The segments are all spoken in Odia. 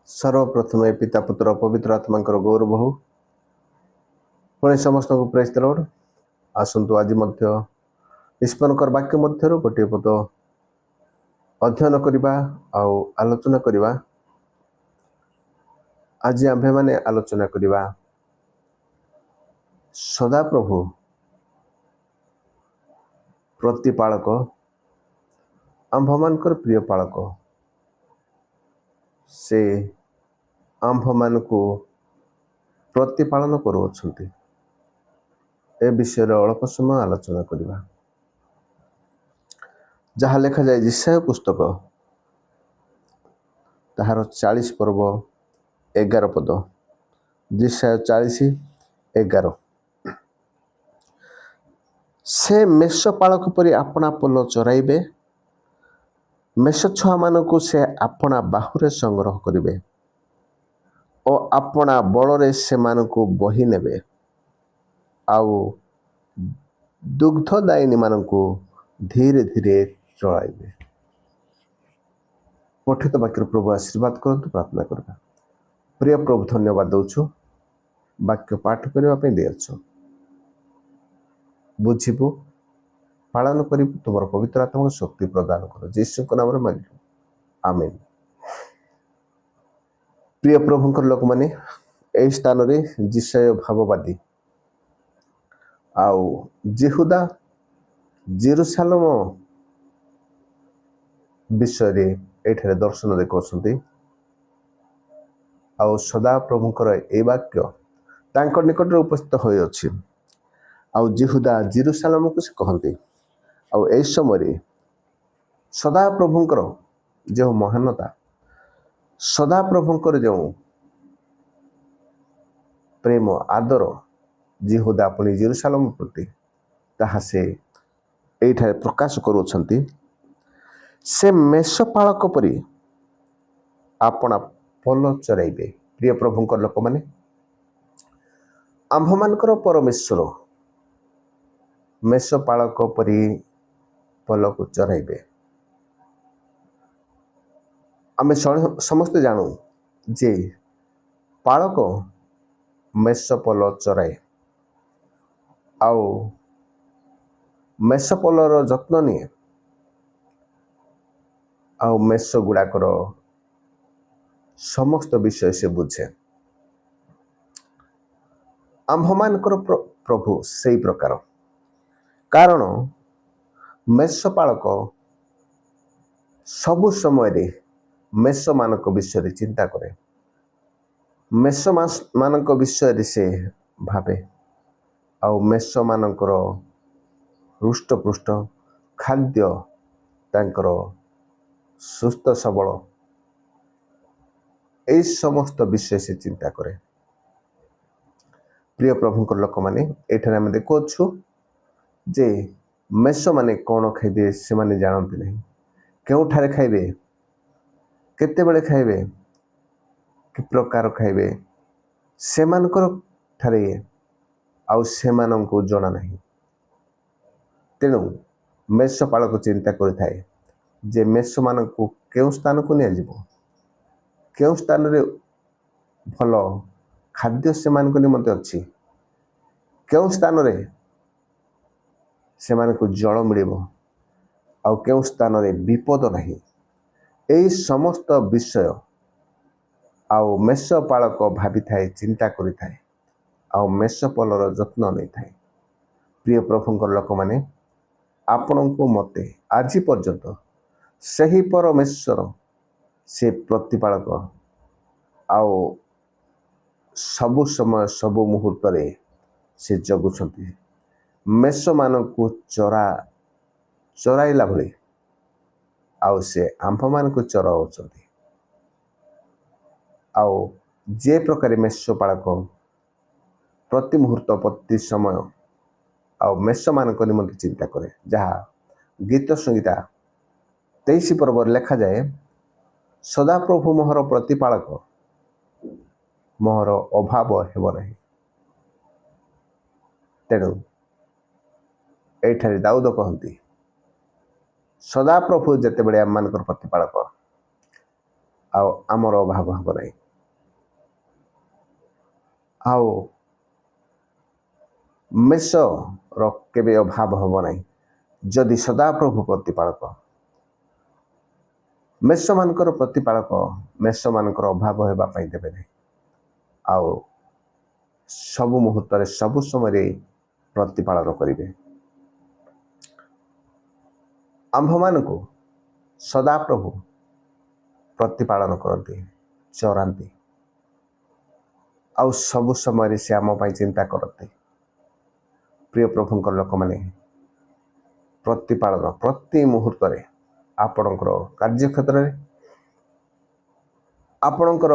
सर्वप्रथमे पिता पुत्र पवित्र आत्मा गौरव हो पुणी समस्त को प्रेज द लॉर्ड। आसतु आज ईश्वर वाक्य मध्य गोटे पद अध्ययन करवा आलोचना करवा। आज आम्भे माने आलोचना करवा सदाप्रभु प्रतिपालक आंभ मानकर प्रिय पालक से आंभ मान को प्रतिपालन करुछंती। ए विषय अल्प समय आलोचना करवा। जहाँ लेखा जाए जिसाय पुस्तक ताहार 40 पर्व 11 पद। जिसाय 40:11 से मेष पालक परि अपना पल चराइबे, मेष छुआ मान को से अपना बाहुरे संग्रह करिवे और अपना बड़े से मान को बही नेबे आउ दुग्धदायिनी मान को धीरे धीरे चलाइबे। पठित वाक्य प्रभु आशीर्वाद करतु। प्रार्थना करबा। प्रिय प्रभु धन्यवाद दौछु वाक्य पाठ करने दियछ बुझिबु पालन करी तुम पवित्र आत्मा शक्ति प्रदान कर यीशु नाम मांगलु आमेन। प्रिय प्रभु लोक मैंने यही स्थान रे जिसाय भाववादी आउ जिहुदा जेरुसालेम विषय ये दर्शन देखते आउ सदा प्रभुंकर ए वाक्य तांकर निकट उपस्थित हो अछि। आउ जिहुदा जेरुसालेम को से कहते आउ ए समय सदा प्रभुंकर जो महानता सदा प्रभुंकर जो प्रेम आदर जिहुदा अपनी जेरुसालेम प्रति ताहा से एठारे प्रकाश करुछंती। से मेषपालक परि अपना पल चराइबे। प्रिय प्रभुंकर लोक माने आंभ मानकर परमेश्वर मेषपालक परि पल को चराइबे। आमे समस्त जानू जे पालक मेष पल चराए आउ मेष पलर जत्न निए आउ मेष गुड़ाकर समस्त विषय से बुझे। आंभ मानकर प्रभु से प्रकार कारण मेषपालक सबु समय मेष मानक विषय चिंता करे। मेष मानक विषय से भावे आउ मेष मानकर हृष्टपुष्ट खाद्य तांकर सुस्थ सबल ए समस्त विषय से चिंता करे। प्रिय प्रभुंकर लोक माने एठाने आमे देखुछु जे मेष माने कौन खाइबे से माने जानते नहीं। केउठारे खाइबे केते बेले खाइबे कि प्रकार खाइबे से मानकर ठारे आउ से माननको जणा नहीं। तेणु मेष पालक चिंता करिथाए जे मेष माननको केउ स्थान को निया जिवो केउ स्थान रे भल खाद्य से मानक निमंते अछि केउ स्थान रे से मानको जल मिलिबो आउ केउ स्थान रे विपद नहीं। एई समस्त विषय आउ मेष पालक भावी थाए चिंता करि थाए आउ मेष पलर जत्न नहीं थाए। प्रिय प्रभुंकर लोक माने आपनको मते आज पर्यंत सही परमेश्वर से प्रतिपालक आउ सबु समय सबु मुहूर्त रे से जगुछंती मेष मानकु चराइला भली आउ से आंभ मानकु चराउछंती। आउ जे प्रकार मेष पालक प्रति मुहूर्त प्रति समय आउ मेष मानक निमंते चिंता करे। जहाँ गीत संहिता 23 पर्व लेखा जाए सदा प्रभु मोहर प्रतिपालक मोहर अभाव हेब नहीं। तेणु एठारे दाऊद कहती सदा प्रभु जिते बड़े आम मानकर प्रतिपालक ଆଉ ଆମର ଅଭାବ ହେବ ନାହିଁ। ଆଉ ମେଷର କେବେ ଅଭାବ ହେବ ନାହିଁ ଯଦି ସଦାପ୍ରଭୁ ପ୍ରତିପାଳକ। ମେଷମାନଙ୍କର ପ୍ରତିପାଳକ ମେଷମାନଙ୍କର ଅଭାବ ହେବା ପାଇଁ ଦେବେ ନାହିଁ। ଆଉ ସବୁ ମୁହୂର୍ତ୍ତରେ ସବୁ ସମୟରେ ପ୍ରତିପାଳନ କରିବେ। ଆମ୍ଭମାନଙ୍କୁ ସଦାପ୍ରଭୁ ପ୍ରତିପାଳନ କରନ୍ତି, ଚରାନ୍ତି। ଆଉ ସବୁ ସମୟରେ ସେ ଆମ ପାଇଁ ଚିନ୍ତା କରନ୍ତି। ପ୍ରିୟ ପ୍ରଭୁଙ୍କ ଲୋକମାନେ, ପ୍ରତିପାଳନ ପ୍ରତି ମୁହୂର୍ତ୍ତରେ ଆପଣଙ୍କର କାର୍ଯ୍ୟକ୍ଷେତ୍ରରେ, ଆପଣଙ୍କର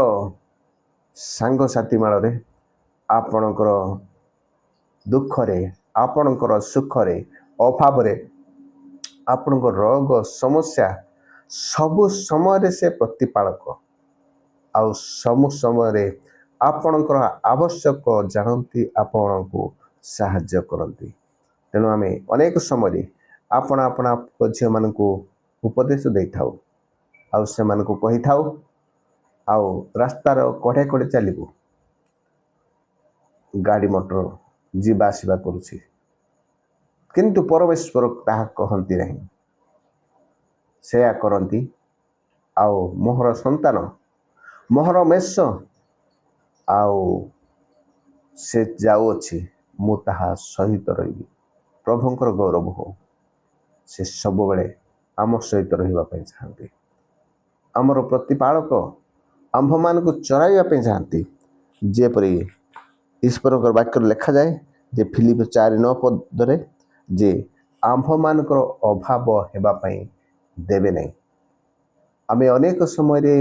ସାଙ୍ଗସାଥି ମେଳରେ, ଆପଣଙ୍କର ଦୁଃଖରେ, ଆପଣଙ୍କର ସୁଖରେ, ଅଭାବରେ, ଆପଣଙ୍କ ରୋଗ ସମସ୍ୟା ସବୁ ସମୟରେ ସେ ପ୍ରତିପାଳକ। ଆଉ ସବୁ ସମୟରେ ଆପଣଙ୍କର ଆବଶ୍ୟକ ଜାଣନ୍ତି, ଆପଣଙ୍କୁ ସାହାଯ୍ୟ କରନ୍ତି। ତେଣୁ ଆମେ ଅନେକ ସମୟରେ ଆପଣା ଝିଅମାନଙ୍କୁ ଉପଦେଶ ଦେଇଥାଉ, ଆଉ ସେମାନଙ୍କୁ କହିଥାଉ, ଆଉ ରାସ୍ତାର କଡ଼େ କଡ଼େ ଚାଲିବୁ, ଗାଡ଼ି ମଟର ଯିବା ଆସିବା କରୁଛି, କିନ୍ତୁ ପରମେଶ୍ୱର ତାହା କହନ୍ତି ନାହିଁ। ସେୟା କରନ୍ତି। ଆଉ ମୋହର ସନ୍ତାନ, ମୋହର ମେଷ, ଆଉ ସେ ଯାଉଅଛି, ମୁଁ ତାହା ସହିତ ରହିବି। ପ୍ରଭୁଙ୍କର ଗୌରବ ହଉ। ସେ ସବୁବେଳେ ଆମ ସହିତ ରହିବା ପାଇଁ ଚାହାନ୍ତି। ଆମର ପ୍ରତିପାଳକ ଆମ୍ଭମାନଙ୍କୁ ଚରାଇବା ପାଇଁ ଚାହାନ୍ତି। ଯେପରି ଈଶ୍ୱରଙ୍କର ବାକ୍ୟରେ ଲେଖାଯାଏ ଯେ ଫିଲିପି 4:9 ପଦରେ ଯେ ଆମ୍ଭମାନଙ୍କର ଅଭାବ ହେବା ପାଇଁ ଦେବେ ନାହିଁ। ଆମେ ଅନେକ ସମୟରେ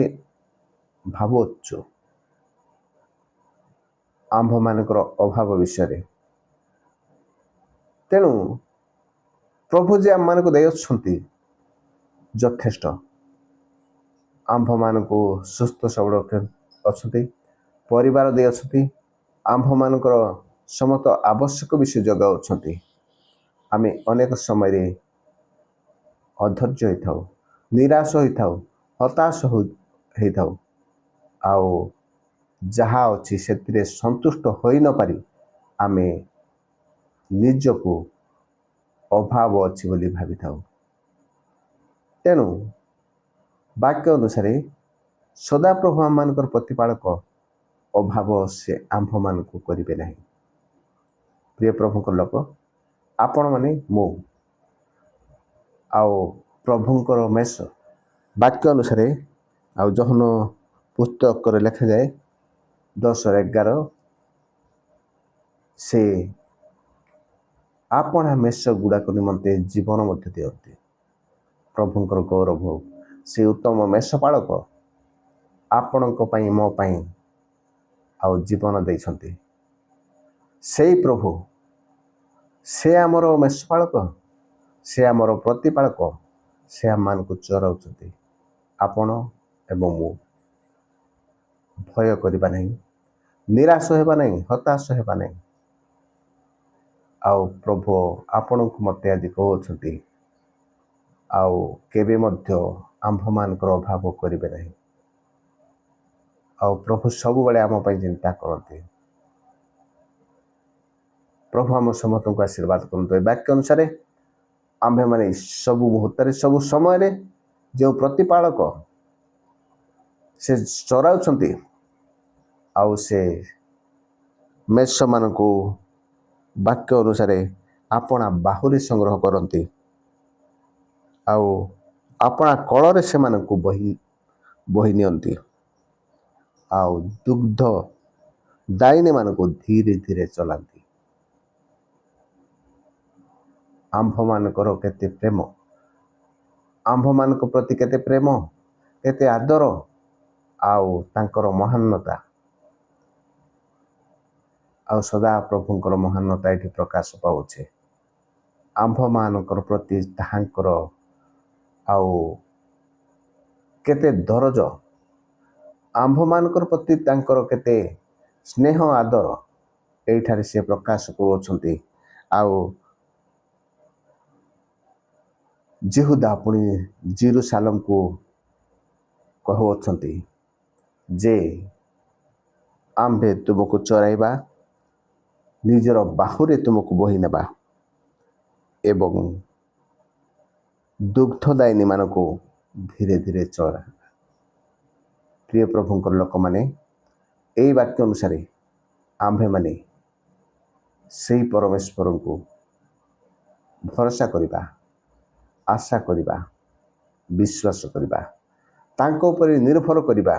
ଭାବୁଅଛୁ ଆମ୍ଭମାନଙ୍କର ଅଭାବ ବିଷୟରେ। ତେଣୁ ପ୍ରଭୁ ଯେ ଆମମାନଙ୍କୁ ଦେଇଅଛନ୍ତି ଯଥେଷ୍ଟ। ଆମ୍ଭମାନଙ୍କୁ ସୁସ୍ଥ ସବଳ ଅଛନ୍ତି, ପରିବାର ଦେଇଅଛନ୍ତି, ଆମ୍ଭମାନଙ୍କର ସମସ୍ତ ଆବଶ୍ୟକ ବିଷୟ ଯୋଗାଉଛନ୍ତି। ଆମେ ଅନେକ ସମୟରେ ଅଧୈର୍ଯ୍ୟ ହୋଇଥାଉ, ନିରାଶ ହୋଇଥାଉ, ହତାଶ ହୋଇଥାଉ, ଆଉ ଯାହା ଅଛି ସେଥିରେ ସନ୍ତୁଷ୍ଟ ହୋଇନପାରି ଆମେ ନିଜକୁ ଅଭାବ ଅଛି ବୋଲି ଭାବିଥାଉ। ତେଣୁ ବାକ୍ୟ ଅନୁସାରେ ସଦାପ୍ରଭୁ ଆମମାନଙ୍କର ପ୍ରତିପାଳକ, ଅଭାବ ସେ ଆମ୍ଭମାନଙ୍କୁ କରିବେ ନାହିଁ। ପ୍ରିୟ ପ୍ରଭୁଙ୍କ ଲୋକ, ଆପଣମାନେ ମୁଁ ଆଉ ପ୍ରଭୁଙ୍କର ମେଷ। ବାକ୍ୟ ଅନୁସାରେ ଆଉ ଯୋହନ ପୁସ୍ତକରେ ଲେଖାଯାଏ 10:11 ସେ ଆପଣା ମେଷ ଗୁଡ଼ାକ ନିମନ୍ତେ ଜୀବନ ମଧ୍ୟ ଦିଅନ୍ତି। ପ୍ରଭୁଙ୍କର ଗୌରବ ହଉ। ସେ ଉତ୍ତମ ମେଷପାଳକ ଆପଣଙ୍କ ପାଇଁ, ମୋ ପାଇଁ ଆଉ ଜୀବନ ଦେଇଛନ୍ତି। ସେଇ ପ୍ରଭୁ, ସେ ଆମର ମେଷପାଳକ, ସେ ଆମର ପ୍ରତିପାଳକ, ସେ ଆମମାନଙ୍କୁ ଚରାଉଛନ୍ତି। ଆପଣ ଏବଂ ମୁଁ ଭୟ କରିବା ନାହିଁ, ନିରାଶ ହେବା ନାହିଁ, ହତାଶ ହେବା ନାହିଁ। ଆଉ ପ୍ରଭୁ ଆପଣଙ୍କୁ ମୋତେ ଆଜି କହୁଛନ୍ତି, ଆଉ କେବେ ମଧ୍ୟ ଆମ୍ଭମାନଙ୍କର ଅଭାବ କରିବେ ନାହିଁ। ଆଉ ପ୍ରଭୁ ସବୁବେଳେ ଆମ ପାଇଁ ଚିନ୍ତା କରନ୍ତି। ପ୍ରଭୁ ଆମ ସମସ୍ତଙ୍କୁ ଆଶୀର୍ବାଦ କରନ୍ତୁ। ଏ ବାକ୍ୟ ଅନୁସାରେ ଆମ୍ଭେମାନେ ସବୁ ମୁହୂର୍ତ୍ତରେ, ସବୁ ସମୟରେ ଯେଉଁ ପ୍ରତିପାଳକ ସେ ଚରାଉଛନ୍ତି, ଆଉ ସେ ମେଷମାନଙ୍କୁ ବାକ୍ୟ ଅନୁସାରେ ଆପଣା ବାହୁରେ ସଂଗ୍ରହ କରନ୍ତି, ଆଉ ଆପଣା କଳରେ ସେମାନଙ୍କୁ ବୋହି ନିଅନ୍ତି, ଆଉ ଦୁଗ୍ଧ ଦାଇନୀମାନଙ୍କୁ ଧୀରେ ଧୀରେ ଚଲାନ୍ତି। ଆମ୍ଭମାନଙ୍କର କେତେ ପ୍ରେମ, ଆମ୍ଭମାନଙ୍କ ପ୍ରତି କେତେ ପ୍ରେମ, କେତେ ଆଦର, ଆଉ ତାଙ୍କର ମହାନତା, ଆଉ ସଦାପ୍ରଭୁଙ୍କର ମହାନତା ଏଠି ପ୍ରକାଶ ପାଉଛି। ଆମ୍ଭମାନଙ୍କର ପ୍ରତି ତାହାଙ୍କର ଆଉ କେତେ ଦରଜ, ଆମ୍ଭମାନଙ୍କର ପ୍ରତି ତାଙ୍କର କେତେ ସ୍ନେହ ଆଦର ଏଇଠାରେ ସେ ପ୍ରକାଶ କରୁଅଛନ୍ତି। ଆଉ ଯେହୁଦା ପୁଣି ଜେରୁସାଲେମକୁ କହୁଅଛନ୍ତି ଯେ ଆମ୍ଭେ ତୁମକୁ ଚରାଇବା, ନିଜର ବାହୁରେ ତୁମକୁ ବୋହି ନେବା ଏବଂ ଦୁଗ୍ଧଦାୟିନୀମାନଙ୍କୁ ଧୀରେ ଧୀରେ ଚରାଇବା। ପ୍ରିୟ ପ୍ରଭୁଙ୍କର ଲୋକମାନେ, ଏହି ବାକ୍ୟ ଅନୁସାରେ ଆମ୍ଭେମାନେ ସେହି ପରମେଶ୍ୱରଙ୍କୁ ଭରସା କରିବା, ଆଶା କରିବା, ବିଶ୍ୱାସ କରିବା, ତାଙ୍କ ଉପରେ ନିର୍ଭର କରିବା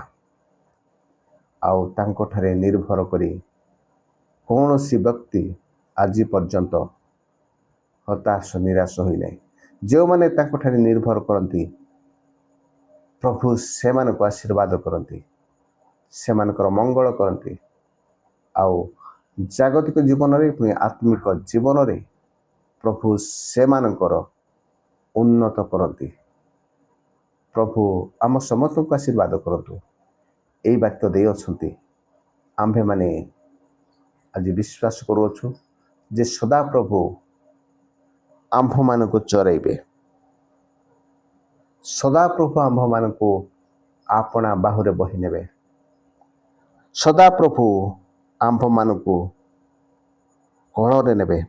ଆଉ ତାଙ୍କଠାରେ ନିର୍ଭର କରି କୌଣସି ବ୍ୟକ୍ତି ଆଜି ପର୍ଯ୍ୟନ୍ତ ହତାଶ ନିରାଶ ହୋଇନାହିଁ। ଯେଉଁମାନେ ତାଙ୍କଠାରେ ନିର୍ଭର କରନ୍ତି, ପ୍ରଭୁ ସେମାନଙ୍କୁ ଆଶୀର୍ବାଦ କରନ୍ତି, ସେମାନଙ୍କର ମଙ୍ଗଳ କରନ୍ତି ଆଉ ଜାଗତିକ ଜୀବନରେ ପୁଣି ଆତ୍ମିକ ଜୀବନରେ ପ୍ରଭୁ ସେମାନଙ୍କର ଉନ୍ନତ କରନ୍ତି। ପ୍ରଭୁ ଆମ ସମସ୍ତଙ୍କୁ ଆଶୀର୍ବାଦ କରନ୍ତୁ। ଏହି ବାକ୍ୟ ଦେଇଅଛନ୍ତି। ଆମ୍ଭେମାନେ ଆଜି ବିଶ୍ୱାସ କରୁଅଛୁ ଯେ ସଦାପ୍ରଭୁ ଆମ୍ଭମାନଙ୍କୁ ଚରାଇବେ, ସଦାପ୍ରଭୁ ଆମ୍ଭମାନଙ୍କୁ ଆପଣା ବାହୁରେ ବୋହି ନେବେ, ସଦାପ୍ରଭୁ ଆମ୍ଭମାନଙ୍କୁ କଳରେ ନେବେ,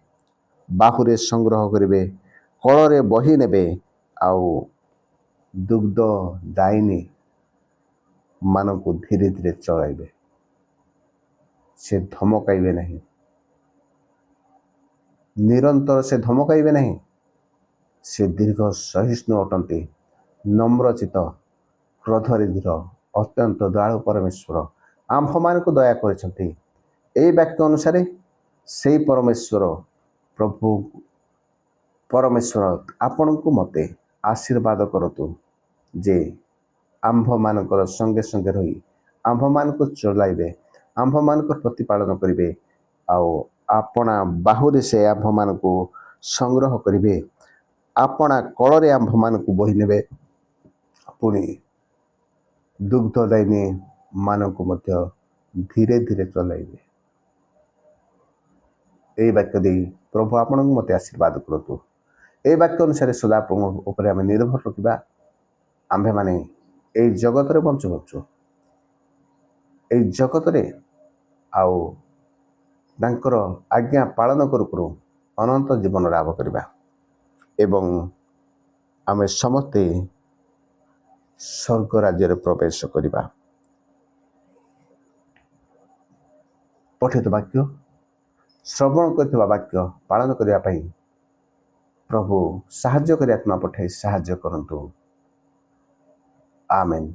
ବାହୁରେ ସଂଗ୍ରହ କରିବେ, କଳରେ ବହି ନେବେ ଆଉ ଦୁଗ୍ଧ ଦାଇନୀ ମାନଙ୍କୁ ଧୀରେ ଧୀରେ ଚଳାଇବେ। ସେ ଧମକାଇବେ ନାହିଁ, ନିରନ୍ତର ସେ ଧମକାଇବେ ନାହିଁ। ସେ ଦୀର୍ଘ ସହିଷ୍ଣୁ ଅଟନ୍ତି, ନମ୍ରଚିତ, କ୍ରୋଧରେ ଧୀର, ଅତ୍ୟନ୍ତ ଦୟାଳୁ ପରମେଶ୍ୱର ଆମ୍ଭମାନଙ୍କୁ ଦୟା କରିଛନ୍ତି। ଏହି ବାକ୍ୟ ଅନୁସାରେ ସେହି ପରମେଶ୍ୱର ପ୍ରଭୁ ପରମେଶ୍ୱର ଆପଣଙ୍କୁ ମୋତେ ଆଶୀର୍ବାଦ କରନ୍ତୁ ଯେ ଆମ୍ଭମାନଙ୍କର ସଙ୍ଗେ ସଙ୍ଗେ ରହି ଆମ୍ଭମାନଙ୍କୁ ଚଲାଇବେ, ଆମ୍ଭମାନଙ୍କର ପ୍ରତିପାଳନ କରିବେ ଆଉ ଆପଣା ବାହୁରେ ସେ ଆମ୍ଭମାନଙ୍କୁ ସଂଗ୍ରହ କରିବେ, ଆପଣା କଳରେ ଆମ୍ଭମାନଙ୍କୁ ବୋହି ନେବେ, ପୁଣି ଦୁଗ୍ଧଦାୟିନୀ ମାନଙ୍କୁ ମଧ୍ୟ ଧୀରେ ଧୀରେ ଚଲାଇବେ। ଏହି ବାକ୍ୟ ଦେଇ ପ୍ରଭୁ ଆପଣଙ୍କୁ ମୋତେ ଆଶୀର୍ବାଦ କରନ୍ତୁ। ଏହି ବାକ୍ୟ ଅନୁସାରେ ସଦା ପ୍ରଭୁ ଉପରେ ଆମେ ନିର୍ଭର ରଖିବା। ଆମ୍ଭେମାନେ ଏହି ଜଗତରେ ବଞ୍ଚୁଅଛୁ, ଏହି ଜଗତରେ ଆଉ ତାଙ୍କର ଆଜ୍ଞା ପାଳନ କରୁ କରୁ ଅନନ୍ତ ଜୀବନ ଲାଭ କରିବା ଏବଂ ଆମେ ସମସ୍ତେ ସ୍ୱର୍ଗ ରାଜ୍ୟରେ ପ୍ରବେଶ କରିବା। ପଠିତ ବାକ୍ୟ, ଶ୍ରବଣ କରିଥିବା ବାକ୍ୟ ପାଳନ କରିବା ପାଇଁ ପ୍ରଭୁ ସାହାଯ୍ୟ କରି ଆତ୍ମା ପଠାଇ ସାହାଯ୍ୟ କରନ୍ତୁ। ଆମେନ୍।